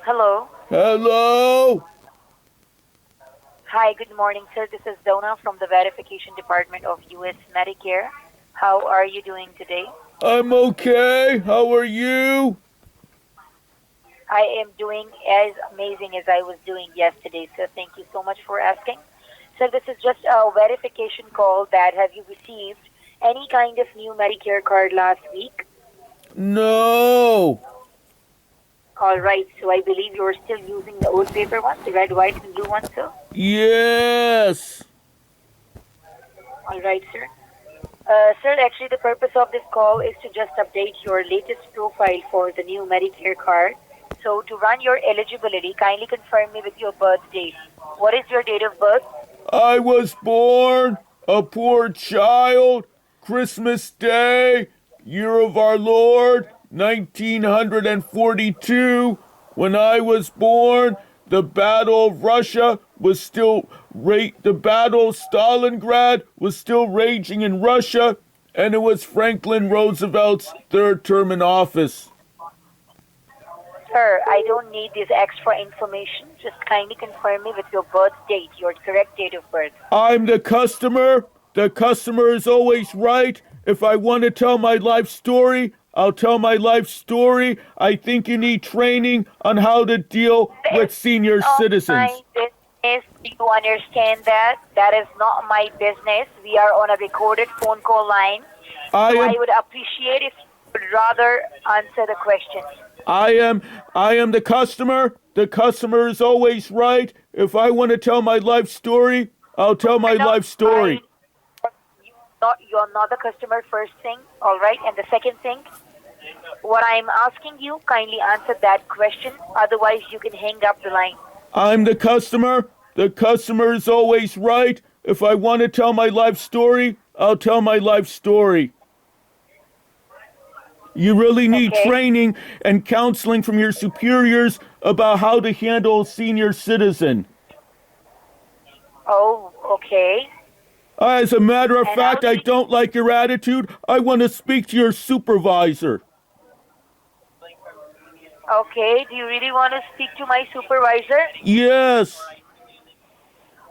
Hello. Hello? Hi, good morning, sir. This is Donna from the Verification Department of U.S. Medicare. How are you doing today? I'm okay. How are you? I am doing as amazing as I was doing yesterday, so thank you so much for asking. So this is just a verification call that have you received any kind of new Medicare card last week? No. All right, so I believe you're still using the old paper one, the red, white, and blue one, sir. Yes. All right, sir. Sir, actually, the purpose of this call is to just update your latest profile for the new Medicare card. So, to run your eligibility, kindly confirm me with your birth date. What is your date of birth? I was born a poor child. Christmas Day, year of our Lord, 1942. When I was born, the Battle of Russia was still the Battle of Stalingrad was still raging in Russia, and it was Franklin Roosevelt's third term in office. Sir, I don't need this extra information. Just kindly confirm me with your birth date, your correct date of birth. I'm the customer. The customer is always right. If I want to tell my life story, I'll tell my life story. I think you need training on how to deal This with senior is not my citizens. business. Do you understand that? That is not my business. We are on a recorded phone call line. I So I am would appreciate if you would rather answer the questions. I am the customer. The customer is always right. If I want to tell my life story, I'll tell my No, life story. you're not the customer first thing, all right? And the second thing, what I'm asking you, kindly answer that question. Otherwise, you can hang up the line. I'm the customer. The customer is always right. If I want to tell my life story, I'll tell my life story. You really need Okay? training and counseling from your superiors about how to handle a senior citizen. Oh, okay. As a matter of And how fact, do I you, don't like your attitude. I want to speak to your supervisor. okay, do you really want to speak to my supervisor? Yes.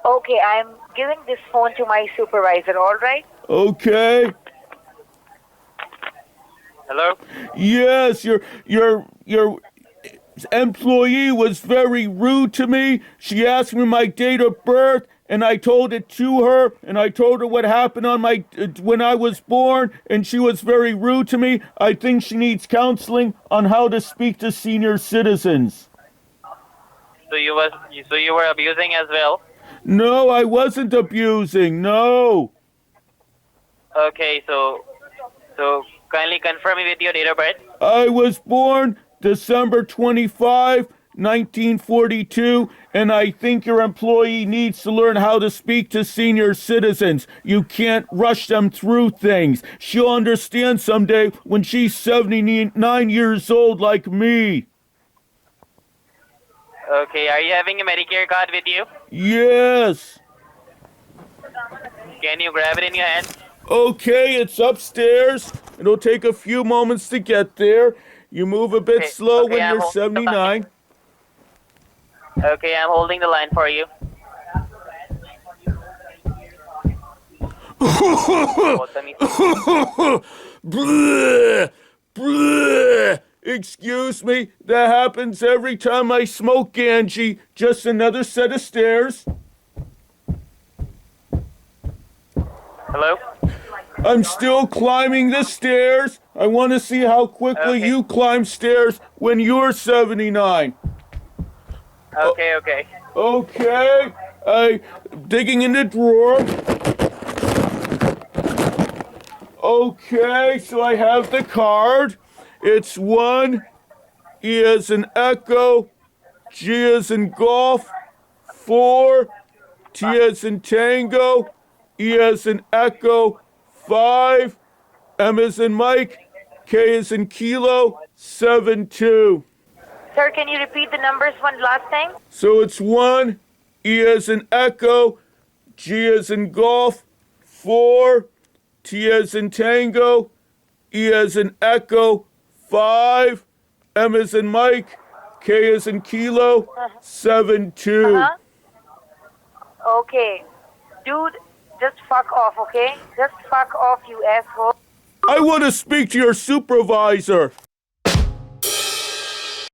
Okay, I'm giving this phone to my supervisor, all right? Okay. Hello? Yes, your employee was very rude to me. She asked me my date of birth, and I told it to her, and I told her what happened on my when I was born, and she was very rude to me. I think she needs counseling on how to speak to senior citizens. So you were abusing as well? No, I wasn't abusing. No. Okay, so kindly confirm me with your date of birth. I was born December 25, 1942, and I think your employee needs to learn how to speak to senior citizens. You can't rush them through things. She'll understand someday when she's 79 years old like me. Okay, are you having a Medicare card with you? Yes. Can you grab it in your hand? Okay, it's upstairs. It'll take a few moments to get there. You move a bit Okay, slow okay, when I'm you're holding the line. 79. Okay, I'm holding the line for you. Bleh, bleh. Excuse me, that happens every time I smoke, Angie. Just another set of stairs. Hello? I'm still climbing the stairs. I want to see how quickly Okay. you climb stairs when you're 79. Okay. Okay, I digging in the drawer. Okay, so I have the card. It's 1, E as in echo, G as in golf, 4, T as in tango, E as in echo, 5, M as in Mike, K as in kilo, 7-2. Sir, can you repeat the numbers one last time? So it's 1, E as in echo, G as in golf, 4, T as in tango, E as in echo, 5, M as in Mike, K as in kilo, 72. Uh-huh. Okay. Dude, just fuck off, okay? Just fuck off, you asshole. I want to speak to your supervisor.